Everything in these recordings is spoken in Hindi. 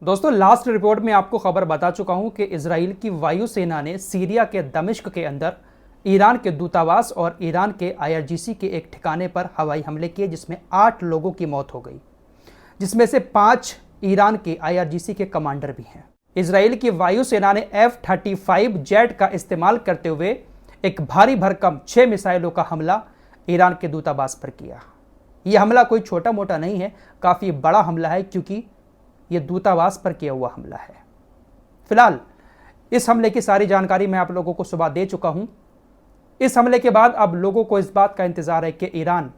दोस्तों, लास्ट रिपोर्ट में आपको खबर बता चुका हूं कि इजराइल की वायुसेना ने सीरिया के दमिश्क के अंदर ईरान के दूतावास और ईरान के आईआरजीसी के एक ठिकाने पर हवाई हमले किए, जिसमें 8 लोगों की मौत हो गई, जिसमें से 5 ईरान के आईआरजीसी के कमांडर भी हैं। इजराइल की वायुसेना ने F-35 जेट का इस्तेमाल करते हुए एक भारी भरकम 6 मिसाइलों का हमला ईरान के दूतावास पर किया। यह हमला कोई छोटा मोटा नहीं है, काफ़ी बड़ा हमला है, क्योंकि यह दूतावास पर किया हुआ हमला है। फिलहाल इस हमले की सारी जानकारी मैं आप लोगों को सुबह दे चुका हूं। इस हमले के बाद अब लोगों को इस बात का इंतजार है कि ईरान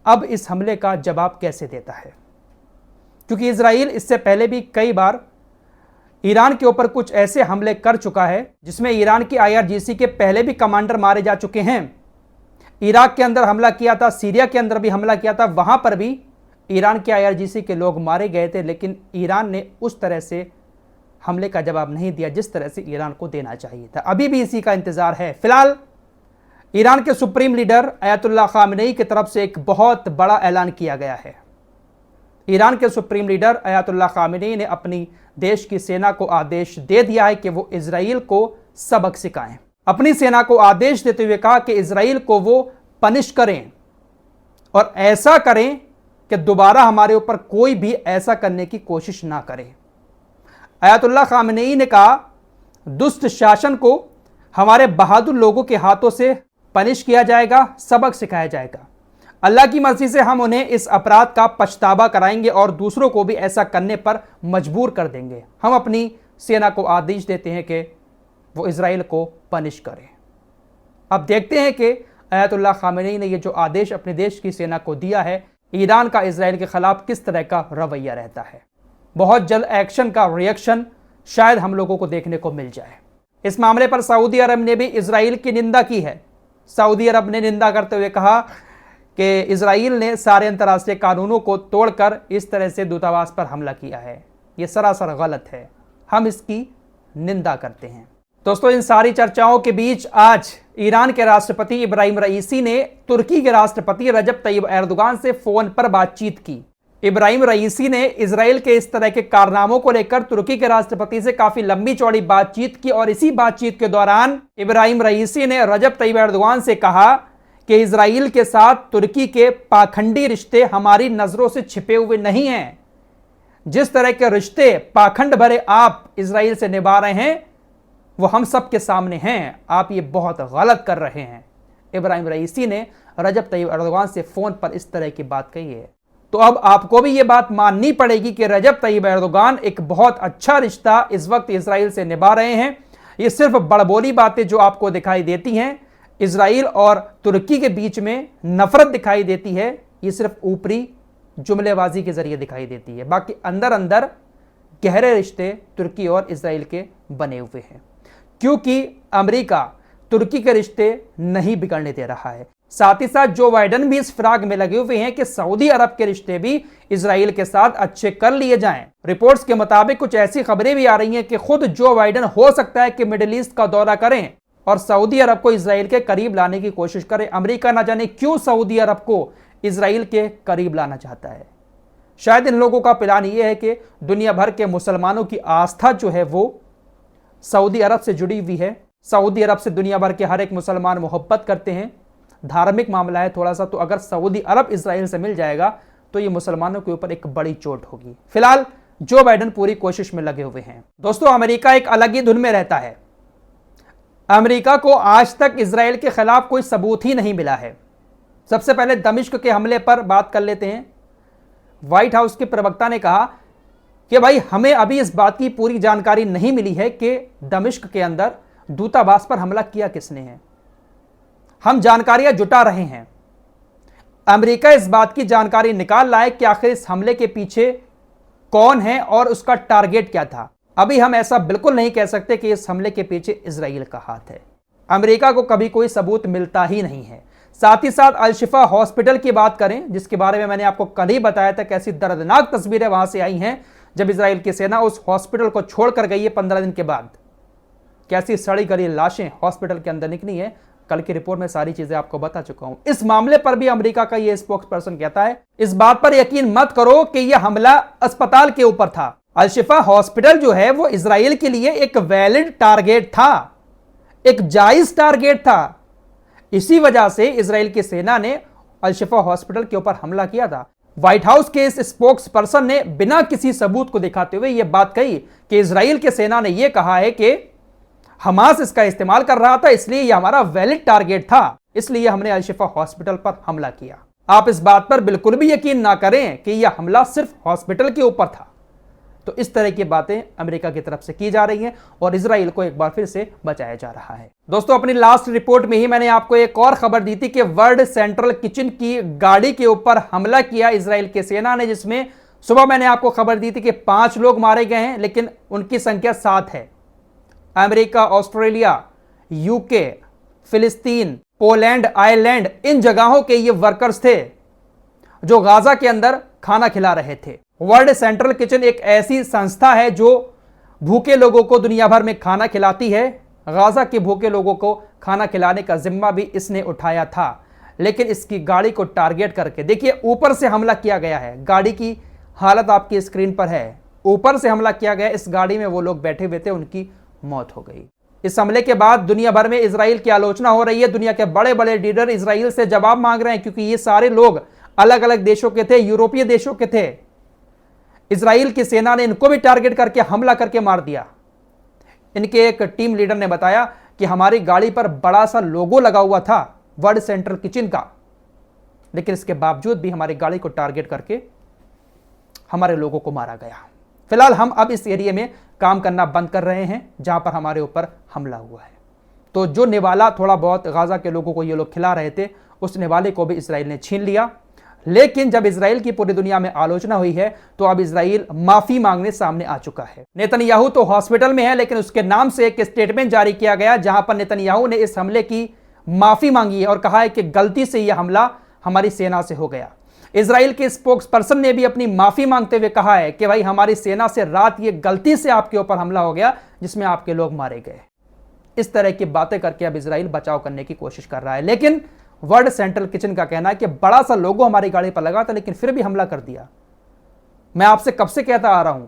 अब इस हमले का जवाब कैसे देता है, क्योंकि इजराइल इससे पहले भी कई बार ईरान के ऊपर कुछ ऐसे हमले कर चुका है जिसमें ईरान की आईआरजीसी के पहले भी कमांडर मारे जा चुके हैं। इराक के अंदर हमला किया था, सीरिया के अंदर भी हमला किया था, वहां पर भी ईरान के आईआरजीसी के लोग मारे गए थे, लेकिन ईरान ने उस तरह से हमले का जवाब नहीं दिया जिस तरह से ईरान को देना चाहिए था। अभी भी इसी का इंतजार है। फिलहाल ईरान के सुप्रीम लीडर अयतुल्लाह खामेनेई की तरफ से एक बहुत बड़ा ऐलान किया गया है। ईरान के सुप्रीम लीडर अयतुल्लाह खामेनेई ने अपनी देश की सेना को आदेश दे दिया है कि वो इजराइल को सबक सिखाएं। अपनी सेना को आदेश देते हुए कहा कि इजराइल को वो पनिश करें और ऐसा करें कि दोबारा हमारे ऊपर कोई भी ऐसा करने की कोशिश ना करे। अयतुल्लाह खामेनेई ने कहा, दुष्ट शासन को हमारे बहादुर लोगों के हाथों से पनिश किया जाएगा, सबक सिखाया जाएगा। अल्लाह की मर्जी से हम उन्हें इस अपराध का पछतावा कराएंगे और दूसरों को भी ऐसा करने पर मजबूर कर देंगे। हम अपनी सेना को आदेश देते हैं कि वो इजराइल को पनिश करे। अब देखते हैं कि अयतुल्लाह खामेनेई ने ये जो आदेश अपने देश की सेना को दिया है, ईरान का इजराइल के खिलाफ किस तरह का रवैया रहता है। बहुत जल्द एक्शन का रिएक्शन शायद हम लोगों को देखने को मिल जाए। इस मामले पर सऊदी अरब ने भी इजराइल की निंदा की है। सऊदी अरब ने निंदा करते हुए कहा कि इजराइल ने सारे अंतर्राष्ट्रीय कानूनों को तोड़कर इस तरह से दूतावास पर हमला किया है। यह सरासर गलत है, हम इसकी निंदा करते हैं। दोस्तों, इन सारी चर्चाओं के बीच आज ईरान के राष्ट्रपति इब्राहिम रईसी ने तुर्की के राष्ट्रपति रजब तैयब एर्दोगान से फोन पर बातचीत की। इब्राहिम रईसी ने इजराइल के इस तरह के कारनामों को लेकर तुर्की के राष्ट्रपति से काफी लंबी चौड़ी बातचीत की और इसी बातचीत के दौरान इब्राहिम रईसी ने रजब तैयब एर्दोगान से कहा कि इजराइल के साथ तुर्की के पाखंडी रिश्ते हमारी नजरों से छिपे हुए नहीं हैं। जिस तरह के रिश्ते पाखंड भरे आप इजराइल से निभा रहे हैं वो हम सब के सामने हैं। आप ये बहुत गलत कर रहे हैं। इब्राहिम रईसी ने रजब तैयब एर्दोगान से फोन पर इस तरह की बात कही है। तो अब आपको भी ये बात माननी पड़ेगी कि रजब तैयब एर्दोगान एक बहुत अच्छा रिश्ता इस वक्त इजराइल से निभा रहे हैं। ये सिर्फ बड़बोली बातें जो आपको दिखाई देती हैं, इजराइल और तुर्की के बीच में नफरत दिखाई देती है, ये सिर्फ ऊपरी जुमलेबाजी के जरिए दिखाई देती है। बाकी अंदर अंदर गहरे रिश्ते तुर्की और इजराइल के बने हुए हैं, क्योंकि अमेरिका तुर्की के रिश्ते नहीं बिगड़ने दे रहा है। साथ ही साथ जो बाइडेन भी इस फिराक में लगे हुए हैं कि सऊदी अरब के रिश्ते भी इजराइल के साथ अच्छे कर लिए जाएं। रिपोर्ट्स के मुताबिक कुछ ऐसी खबरें भी आ रही हैं कि खुद जो बाइडेन हो सकता है कि मिडिल ईस्ट का दौरा करें और सऊदी अरब को इजराइल के करीब लाने की कोशिश करें। अमेरिका ना जाने क्यों सऊदी अरब को इजराइल के करीब लाना चाहता है। शायद इन लोगों का प्लान यह है कि दुनिया भर के मुसलमानों की आस्था जो है वो सऊदी अरब से जुड़ी हुई है। सऊदी अरब से दुनिया भर के हर एक मुसलमान मोहब्बत करते हैं। धार्मिक मामला है थोड़ा सा, तो अगर सऊदी अरब इजराइल से मिल जाएगा तो ये मुसलमानों के ऊपर एक बड़ी चोट होगी। फिलहाल जो बाइडेन पूरी कोशिश में लगे हुए हैं। दोस्तों, अमेरिका एक अलग ही धुन में रहता है। अमेरिका को आज तक इजराइल के खिलाफ कोई सबूत ही नहीं मिला है। सबसे पहले दमिश्क के हमले पर बात कर लेते हैं। व्हाइट हाउस के प्रवक्ता ने कहा कि भाई हमें अभी इस बात की पूरी जानकारी नहीं मिली है कि दमिश्क के अंदर दूतावास पर हमला किया किसने है। हम जानकारियां जुटा रहे हैं। अमेरिका इस बात की जानकारी निकाल लाए कि आखिर इस हमले के पीछे कौन है और उसका टारगेट क्या था। अभी हम ऐसा बिल्कुल नहीं कह सकते कि इस हमले के पीछे इजराइल का हाथ है। अमेरिका को कभी कोई सबूत मिलता ही नहीं है। साथ ही साथ अल शिफा हॉस्पिटल की बात करें, जिसके बारे में मैंने आपको कल ही बताया था, कैसी दर्दनाक तस्वीरें वहां से आई हैं जब इजराइल की सेना उस हॉस्पिटल को छोड़कर गई है 15 दिन के बाद। कैसी सड़ी गली लाशें हॉस्पिटल के अंदर निकली हैं। कल की रिपोर्ट में सारी चीजें आपको बता चुका हूं। इस मामले पर भी अमेरिका का यह स्पोक्स पर्सन कहता है, इस बात पर यकीन मत करो कि यह हमला अस्पताल के ऊपर था। अल शिफा हॉस्पिटल जो है वो इजराइल के लिए एक वैलिड टारगेट था, एक जायज टारगेट था। इसी वजह से इजराइल की सेना ने अल शिफा हॉस्पिटल के ऊपर हमला किया था। व्हाइट हाउस के इस स्पोक्स पर्सन ने बिना किसी सबूत को दिखाते हुए यह बात कही कि इजराइल की सेना ने यह कहा है कि हमास इसका इस्तेमाल कर रहा था, इसलिए यह हमारा वैलिड टारगेट था, इसलिए हमने अल शिफा हॉस्पिटल पर हमला किया। आप इस बात पर बिल्कुल भी यकीन ना करें कि यह हमला सिर्फ हॉस्पिटल के ऊपर था। तो इस तरह की बातें अमेरिका की तरफ से की जा रही हैं और इजराइल को एक बार फिर से बचाया जा रहा है। दोस्तों, अपनी लास्ट रिपोर्ट में ही मैंने आपको एक और खबर दी थी कि वर्ल्ड सेंट्रल किचन की गाड़ी के ऊपर हमला किया इजराइल की सेना ने, जिसमें सुबह मैंने आपको खबर दी थी कि 5 लोग मारे गए हैं, लेकिन उनकी संख्या 7 है। अमेरिका, ऑस्ट्रेलिया, यूके, फिलिस्तीन, पोलैंड, आयरलैंड, इन जगहों के ये वर्कर्स थे जो गाजा के अंदर खाना खिला रहे थे। वर्ल्ड सेंट्रल किचन एक ऐसी संस्था है जो भूखे लोगों को दुनिया भर में खाना खिलाती है। गाजा के भूखे लोगों को खाना खिलाने का जिम्मा भी इसने उठाया था, लेकिन इसकी गाड़ी को टारगेट करके, देखिए ऊपर से हमला किया गया है। गाड़ी की हालत आपकी स्क्रीन पर है, ऊपर से हमला किया गया। इस गाड़ी में वो लोग बैठे हुए थे, उनकी मौत हो गई। इस हमले के बाद दुनिया भर में इजराइल की आलोचना हो रही है। दुनिया के बड़े बड़े लीडर इजराइल से जवाब मांग रहे हैं, क्योंकि ये सारे लोग अलग अलग देशों के थे, यूरोपीय देशों के थे। इजराइल की सेना ने इनको भी टारगेट करके हमला करके मार दिया। इनके एक टीम लीडर ने बताया कि हमारी गाड़ी पर बड़ा सा लोगो लगा हुआ था वर्ल्ड सेंट्रल किचन का, लेकिन इसके बावजूद भी हमारी गाड़ी को टारगेट करके हमारे लोगों को मारा गया। फिलहाल हम अब इस एरिया में काम करना बंद कर रहे हैं जहां पर हमारे ऊपर हमला हुआ है। तो जो निवाला थोड़ा बहुत गाजा के लोगों को ये लोग खिला रहे थे, उस निवाले को भी इजराइल ने छीन लिया। लेकिन जब इजराइल की पूरी दुनिया में आलोचना हुई है, तो अब इजराइल माफी मांगने सामने आ चुका है। नेतन्याहू तो हॉस्पिटल में है, लेकिन उसके नाम से एक स्टेटमेंट जारी किया गया जहां पर नेतन्याहू ने इस हमले की माफी मांगी है और कहा है कि गलती से यह हमला हमारी सेना से हो गया। इजराइल के स्पोक्स पर्सन ने भी अपनी माफी मांगते हुए कहा है कि भाई हमारी सेना से रात ये गलती से आपके ऊपर हमला हो गया जिसमें आपके लोग मारे गए। इस तरह की बातें करके अब इजराइल बचाव करने की कोशिश कर रहा है, लेकिन वर्ल्ड सेंट्रल किचन का कहना है कि बड़ा सा लोगो हमारी गाड़ी पर लगा था, लेकिन फिर भी हमला कर दिया। मैं आपसे कब से कहता आ रहा हूं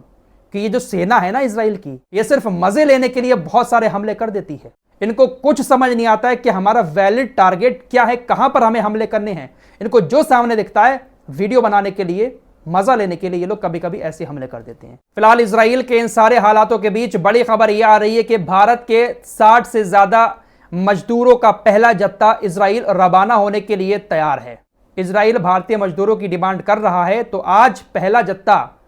कि ये जो सेना है ना इजराइल की, ये सिर्फ मजे लेने के लिए बहुत सारे हमले कर देती है। इनको कुछ समझ नहीं आता है कि हमारा वैलिड टारगेट क्या है, कहां पर हमें हमले करने हैं। इनको जो सामने दिखता है, वीडियो बनाने के लिए, मजा लेने के लिए ये लोग कभी कभी ऐसे हमले कर देते हैं। फिलहाल इजराइल के इन सारे हालातों के बीच बड़ी खबर यह आ रही है कि भारत के 60 से ज्यादा मजदूरों का पहला जत्था इजराइल रवाना होने के लिए तैयार है। इजराइल भारतीय मजदूरों की डिमांड कर रहा है, तो आज पहला जत्था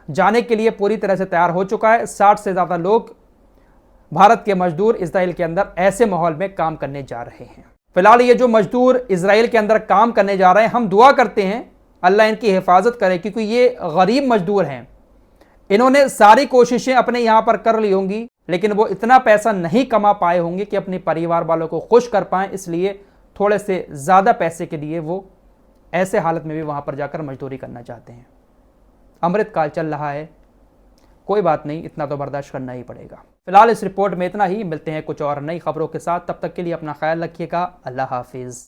जाने के लिए पूरी तरह से तैयार हो चुका है। 60 से ज्यादा लोग, भारत के मजदूर इजराइल के अंदर ऐसे माहौल में काम करने जा रहे हैं। फिलहाल ये जो मजदूर इजराइल के अंदर काम करने जा रहे हैं, हम दुआ करते हैं अल्लाह इनकी हिफाजत करे, क्योंकि ये गरीब मजदूर हैं। इन्होंने सारी कोशिशें अपने यहां पर कर ली होंगी, लेकिन वो इतना पैसा नहीं कमा पाए होंगे कि अपने परिवार वालों को खुश कर पाएं, इसलिए थोड़े से ज़्यादा पैसे के लिए वो ऐसे हालत में भी वहां पर जाकर मजदूरी करना चाहते हैं। अमृतकाल चल रहा है, कोई बात नहीं, इतना तो बर्दाश्त करना ही पड़ेगा। फिलहाल इस रिपोर्ट में इतना ही। मिलते हैं कुछ और नई खबरों के साथ, तब तक के लिए अपना ख्याल रखिएगा। अल्लाह हाफिज़।